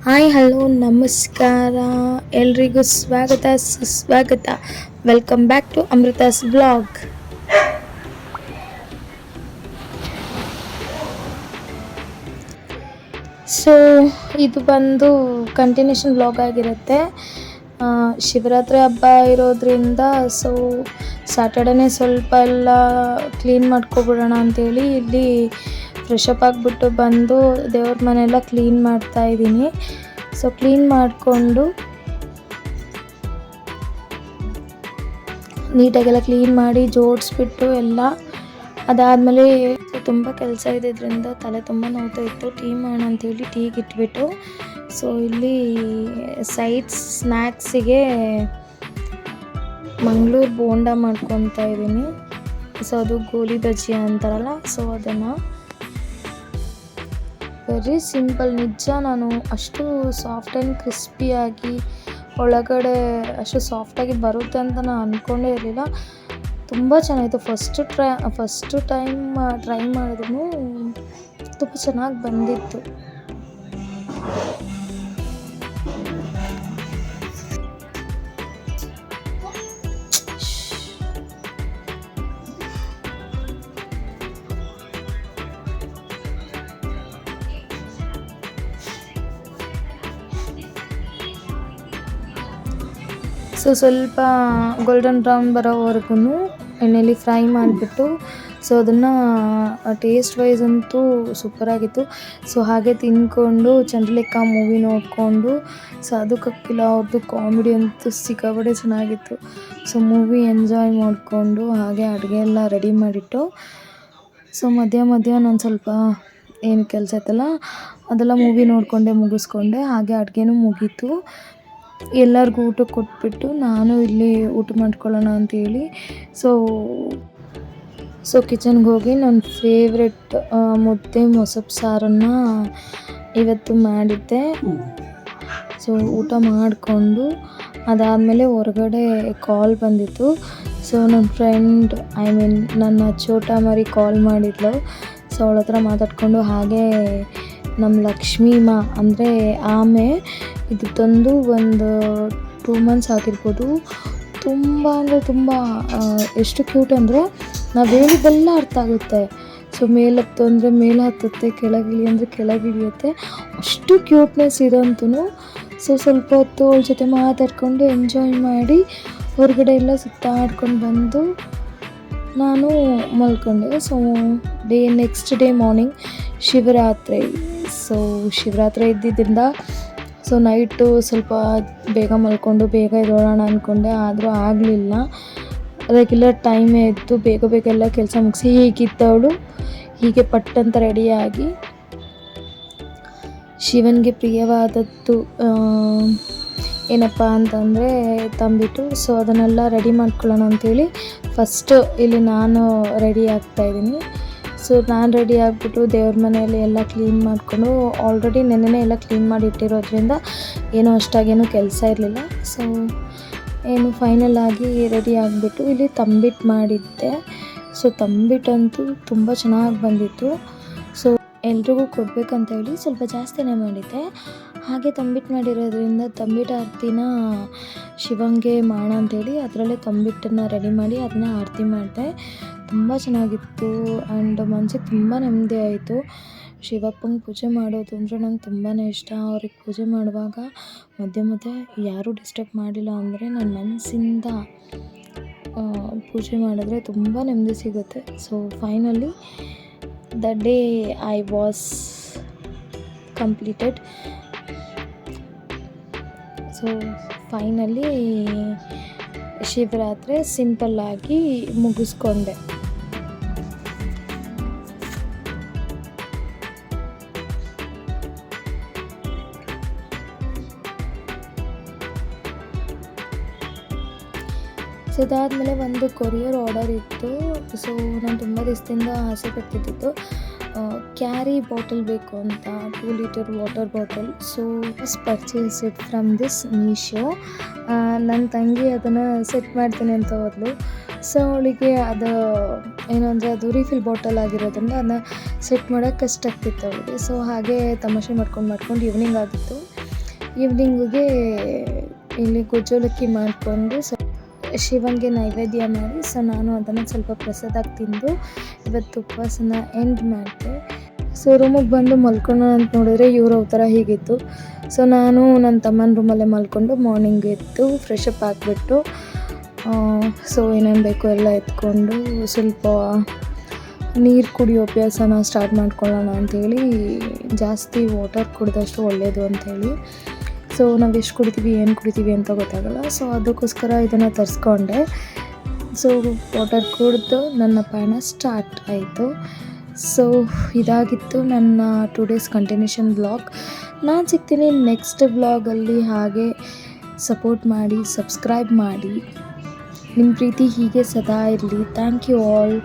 Hi hello ನಮಸ್ಕಾರ ಎಲ್ರಿಗೂ ಸ್ವಾಗತ ಸುಸ್ವಾಗತ. Welcome back to Amrutha's vlog. So ಇದು ಬಂದು ಕಂಟಿನ್ಯೂಷನ್ ವ್ಲಾಗ್ ಆಗಿರುತ್ತೆ. ಶಿವರಾತ್ರಿ ಹಬ್ಬ ಇರೋದ್ರಿಂದ ಸೊ ಸ್ಯಾಟರ್ಡೇನೇ ಸ್ವಲ್ಪ ಎಲ್ಲ ಕ್ಲೀನ್ ಮಾಡ್ಕೊಬಿಡೋಣ ಅಂಥೇಳಿ ಇಲ್ಲಿ ಫ್ರೆಶ್ ಅಪ್ ಆಗಿಬಿಟ್ಟು ಬಂದು ದೇವ್ರ ಮನೆಯೆಲ್ಲ ಕ್ಲೀನ್ ಮಾಡ್ತಾಯಿದ್ದೀನಿ. ಸೊ ಕ್ಲೀನ್ ಮಾಡಿಕೊಂಡು ನೀಟಾಗೆಲ್ಲ ಕ್ಲೀನ್ ಮಾಡಿ ಜೋಡಿಸ್ಬಿಟ್ಟು ಎಲ್ಲ ಅದಾದಮೇಲೆ ತುಂಬ ಕೆಲಸ ಇದ್ದಿದ್ದರಿಂದ ತಲೆ ತುಂಬ ನೋವ್ತಾ ಇತ್ತು. ಟೀ ಮಾಡೋಣ ಅಂಥೇಳಿ ಟೀಗೆ ಇಟ್ಬಿಟ್ಟು ಸೊ ಇಲ್ಲಿ ಸ್ನ್ಯಾಕ್ಸಿಗೆ ಮಂಗಳೂರು ಬೋಂಡ ಮಾಡ್ಕೊತಾ ಇದ್ದೀನಿ. ಸೊ ಅದು ಗೋಲಿ ಬಜ್ಜಿ ಅಂತಾರಲ್ಲ, ಸೊ ಅದನ್ನು ವೆರಿ ಸಿಂಪಲ್. ನಿಜ ನಾನು ಅಷ್ಟು ಸಾಫ್ಟ್ ಆ್ಯಂಡ್ ಕ್ರಿಸ್ಪಿಯಾಗಿ ಒಳಗಡೆ ಅಷ್ಟು ಸಾಫ್ಟಾಗಿ ಬರುತ್ತೆ ಅಂತ ನಾನು ಅಂದ್ಕೊಂಡೇ ಇರಲಿಲ್ಲ. ತುಂಬ ಚೆನ್ನಾಗಿತ್ತು. ಫಸ್ಟು ಟೈಮ್ ಟ್ರೈ ಮಾಡಿದ್ರು ತುಂಬ ಚೆನ್ನಾಗಿ ಬಂದಿತ್ತು. ಸೊ ಸ್ವಲ್ಪ ಗೋಲ್ಡನ್ ಬ್ರೌನ್ ಬರೋವರೆಗೂ ಎಣ್ಣೆಯಲ್ಲಿ ಫ್ರೈ ಮಾಡಿಬಿಟ್ಟು ಸೊ ಅದನ್ನು ಟೇಸ್ಟ್ ವೈಸ್ ಅಂತೂ ಸೂಪರಾಗಿತ್ತು. ಸೊ ಹಾಗೆ ತಿಂದ್ಕೊಂಡು ಚಂದ್ರಲೇಖಾ ಮೂವಿ ನೋಡಿಕೊಂಡು ಸೊ ಅದಕ್ಕಾಗಿಲ್ಲ ಅವ್ರದ್ದು ಕಾಮಿಡಿ ಅಂತೂ ಸಿಕ್ಕಾಪಟ್ಟೆ ಚೆನ್ನಾಗಿತ್ತು. ಸೊ ಮೂವಿ ಎಂಜಾಯ್ ಮಾಡಿಕೊಂಡು ಹಾಗೆ ಅಡುಗೆ ಎಲ್ಲ ರೆಡಿ ಮಾಡಿಟ್ಟು ಸೊ ಮಧ್ಯ ನಾನು ಸ್ವಲ್ಪ ಏನು ಕೆಲಸ ಇತ್ತಲ್ಲ ಅದೆಲ್ಲ ಮೂವಿ ನೋಡಿಕೊಂಡೆ ಮುಗಿಸ್ಕೊಂಡೆ. ಹಾಗೆ ಅಡುಗೆನೂ ಮುಗೀತು. ಎಲ್ಲರಿಗೂ ಊಟಕ್ಕೆ ಕೊಟ್ಬಿಟ್ಟು ನಾನು ಇಲ್ಲಿ ಊಟ ಮಾಡ್ಕೊಳ್ಳೋಣ ಅಂಥೇಳಿ ಸೊ ಕಿಚನ್ಗೆ ಹೋಗಿ ನನ್ನ ಫೇವ್ರೆಟ್ ಮುದ್ದೆ ಮೊಸಪ್ಪು ಸಾರನ್ನು ಇವತ್ತು ಮಾಡಿದ್ದೆ. ಸೊ ಊಟ ಮಾಡಿಕೊಂಡು ಅದಾದಮೇಲೆ ಹೊರಗಡೆ ಕಾಲ್ ಬಂದಿತ್ತು. ಸೊ ನನ್ನ ಫ್ರೆಂಡ್ ನನ್ನ ಚೋಟಾ ಮರಿ ಕಾಲ್ ಮಾಡಿದ್ಲು. ಸೊ ಅವಳ ಹತ್ರ ಮಾತಾಡಿಕೊಂಡು ಹಾಗೆ ನಮ್ಮ ಲಕ್ಷ್ಮೀಮ್ಮ ಅಂದರೆ ಆಮೆ ಇದು ತಂದು ಒಂದು 2 months ಆಗಿರ್ಬೋದು. ತುಂಬ ಅಂದರೆ ತುಂಬ ಎಷ್ಟು ಕ್ಯೂಟ್ ಅಂದರೆ ನಾವು ಹೇಳಿದ್ದೆಲ್ಲ ಅರ್ಥ ಆಗುತ್ತೆ. ಸೊ ಮೇಲೆ ಹತ್ತು ಅಂದರೆ ಮೇಲೆ ಹತ್ತುತ್ತೆ, ಕೆಳಗಿಳಿ ಅಂದರೆ ಕೆಳಗಿಳಿಯುತ್ತೆ. ಅಷ್ಟು ಕ್ಯೂಟ್ನೆಸ್ ಇರೋಂತೂ. ಸೊ ಸ್ವಲ್ಪ ಹೊತ್ತು ಅವ್ಳ ಜೊತೆ ಮಾತಾಡ್ಕೊಂಡು ಎಂಜಾಯ್ ಮಾಡಿ ಹೊರಗಡೆ ಎಲ್ಲ ಸುತ್ತಾಡ್ಕೊಂಡು ಬಂದು ನಾನು ಮಲ್ಕೊಂಡೆ. So next day morning Shivaratri. So Shivaratri ಇದ್ದಿದ್ದರಿಂದ ಸೊ ನೈಟು ಸ್ವಲ್ಪ ಬೇಗ ಮಲ್ಕೊಂಡು ಬೇಗ ಎದ್ದೋಳೋಣ ಅಂದ್ಕೊಂಡೆ, ಆದರೂ ಆಗಲಿಲ್ಲ. ರೆಗ್ಯುಲರ್ ಟೈಮೇ ಇತ್ತು. ಬೇಗ ಎಲ್ಲ ಕೆಲಸ ಮುಗಿಸಿ ಹೀಗಿದ್ದವಳು ಹೀಗೆ ಪಟ್ಟಂತ ರೆಡಿಯಾಗಿ ಶಿವನಿಗೆ ಪ್ರಿಯವಾದದ್ದು ಏನಪ್ಪ ಅಂತಂದರೆ ತಂಬಿಟ್ಟು. ಸೊ ಅದನ್ನೆಲ್ಲ ರೆಡಿ ಮಾಡ್ಕೊಳ್ಳೋಣ ಅಂಥೇಳಿ ಫಸ್ಟು ಇಲ್ಲಿ ನಾನು ರೆಡಿ ಆಗ್ತಾಯಿದ್ದೀನಿ. ಸೊ ನಾನು ರೆಡಿ ಆಗಿಬಿಟ್ಟು ದೇವ್ರ ಮನೆಯಲ್ಲಿ ಎಲ್ಲ ಕ್ಲೀನ್ ಮಾಡಿಕೊಂಡು ಆಲ್ರೆಡಿ ನೆನ್ನೆನೇ ಎಲ್ಲ ಕ್ಲೀನ್ ಮಾಡಿ ಇಟ್ಟಿರೋದ್ರಿಂದ ಏನೂ ಅಷ್ಟಾಗೇನೂ ಕೆಲಸ ಇರಲಿಲ್ಲ. ಸೊ ಏನು ಫೈನಲ್ ಆಗಿ ರೆಡಿ ಆಗಿಬಿಟ್ಟು ಇಲ್ಲಿ ತಂಬಿಟ್ಟು ಮಾಡಿದ್ದೆ. ಸೊ ತಂಬಿಟ್ಟಂತೂ ತುಂಬ ಚೆನ್ನಾಗಿ ಬಂದಿತ್ತು. ಸೊ ಎಲ್ರಿಗೂ ಕೊಡಬೇಕಂತ ಹೇಳಿ ಸ್ವಲ್ಪ ಜಾಸ್ತಿನೇ ಮಾಡಿದ್ದೆ. ಹಾಗೆ ತಂಬಿಟ್ಟು ಮಾಡಿರೋದ್ರಿಂದ ತಂಬಿಟ್ಟು ಆರತಿನ ಶಿವಂಗೆ ಮಾಡೋಣ ಅಂಥೇಳಿ ಅದರಲ್ಲೇ ತಂಬಿಟ್ಟನ್ನು ರೆಡಿ ಮಾಡಿ ಅದನ್ನ ಆರತಿ ಮಾಡಿದೆ. ತುಂಬ ಚೆನ್ನಾಗಿತ್ತು ಆ್ಯಂಡ್ ಮನಸ್ಸಿಗೆ ತುಂಬ ನೆಮ್ಮದಿ ಆಯಿತು. ಶಿವಪ್ಪಂಗೆ ಪೂಜೆ ಮಾಡೋದು ಅಂದರೆ ನಂಗೆ ತುಂಬಾ ಇಷ್ಟ. ಅವ್ರಿಗೆ ಪೂಜೆ ಮಾಡುವಾಗ ಮಧ್ಯೆ ಯಾರೂ ಡಿಸ್ಟರ್ಬ್ ಮಾಡಿಲ್ಲ ಅಂದರೆ ನನ್ನ ಮನಸ್ಸಿಂದ ಪೂಜೆ ಮಾಡಿದ್ರೆ ತುಂಬ ನೆಮ್ಮದಿ ಸಿಗುತ್ತೆ. So finally the day I was completed. So finally Shivaratri ಸಿಂಪಲ್ಲಾಗಿ ಮುಗಿಸ್ಕೊಂಡೆ. ಸೊ ಅದಾದಮೇಲೆ ಒಂದು ಕೊರಿಯರ್ ಆರ್ಡರ್ ಇತ್ತು. ಸೊ ನಾನು ತುಂಬ ದಿವಸದಿಂದ ಆಸೆ ಪಡ್ತಿದ್ದಿದ್ದು ಕ್ಯಾರಿ ಬಾಟಲ್ ಬೇಕು ಅಂತ, 2 liter water bottle. So purchase it from this Meesho. ನನ್ನ ತಂಗಿ ಅದನ್ನು ಸೆಟ್ ಮಾಡ್ತೀನಿ ಅಂತ ಹೋದ್ಲು. ಸೊ ಅವಳಿಗೆ ಅದು ಏನು ಅಂದರೆ ಅದು ರೀಫಿಲ್ ಬಾಟಲ್ ಆಗಿರೋದ್ರಿಂದ ಅದನ್ನ ಸೆಟ್ ಮಾಡೋಕ್ಕೆ ಕಷ್ಟ ಆಗ್ತಿತ್ತು ಅವಳಿಗೆ. ಸೊ ಹಾಗೆ ತಮಾಷೆ ಮಾಡ್ಕೊಂಡು ಈವ್ನಿಂಗ್ ಆಗಿತ್ತು. ಈವ್ನಿಂಗಿಗೆ ಇಲ್ಲಿ ಗೊಜ್ಜೋಲಕ್ಕಿ ಮಾಡಿಕೊಂಡು ಶಿವನಿಗೆ ನೈವೇದ್ಯ ಮಾಡಿ ನಾನು ಅದನ್ನು ಸ್ವಲ್ಪ ಪ್ರಸಾದಾಗಿ ತಿಂದು ಇವತ್ತು ಉಪವಾಸನ ಎಂಡ್ ಮಾಡಿದೆ. ರೂಮಿಗೆ ಬಂದು ಮಲ್ಕೊಳ್ಳೋಣ ಅಂತ ನೋಡಿದ್ರೆ ಇವ್ರ ಅವತಾರ ಹೀಗಿತ್ತು. ನಾನು ನನ್ನ ತಮ್ಮನ ರೂಮಲ್ಲೇ ಮಲ್ಕೊಂಡು ಮಾರ್ನಿಂಗ್ ಎದ್ದು ಫ್ರೆಶ್ ಅಪ್ ಆಗಿಬಿಟ್ಟು ಏನೇನು ಬೇಕೋ ಎಲ್ಲ ಎತ್ಕೊಂಡು ಸ್ವಲ್ಪ ನೀರು ಕುಡಿಯೋ ಅಭ್ಯಾಸನ ಸ್ಟಾರ್ಟ್ ಮಾಡ್ಕೊಳ್ಳೋಣ ಅಂಥೇಳಿ. ಜಾಸ್ತಿ ವಾಟರ್ ಕುಡಿದಷ್ಟು ಒಳ್ಳೆಯದು ಅಂಥೇಳಿ. ನಾವು ಎಷ್ಟು ಕುಡಿತೀವಿ ಏನು ಕುಡಿತೀವಿ ಅಂತ ಗೊತ್ತಾಗಲ್ಲ. ಅದಕ್ಕೋಸ್ಕರ ಇದನ್ನು ತರಿಸ್ಕೊಂಡೆ. ವಾಟರ್ ಕುಡಿದು ನನ್ನ ಪಯಣ ಸ್ಟಾರ್ಟ್ ಆಯಿತು. ಇದಾಗಿತ್ತು ನನ್ನ 2 days ಕಂಟಿನ್ಯೂಷನ್ ವ್ಲಾಗ್. ನಾನು ಸಿಗ್ತೀನಿ ನೆಕ್ಸ್ಟ್ ವ್ಲಾಗಲ್ಲಿ. ಹಾಗೆ ಸಪೋರ್ಟ್ ಮಾಡಿ, ಸಬ್ಸ್ಕ್ರೈಬ್ ಮಾಡಿ. ನಿಮ್ಮ ಪ್ರೀತಿ ಹೀಗೆ ಸದಾ ಇರಲಿ. Thank you all.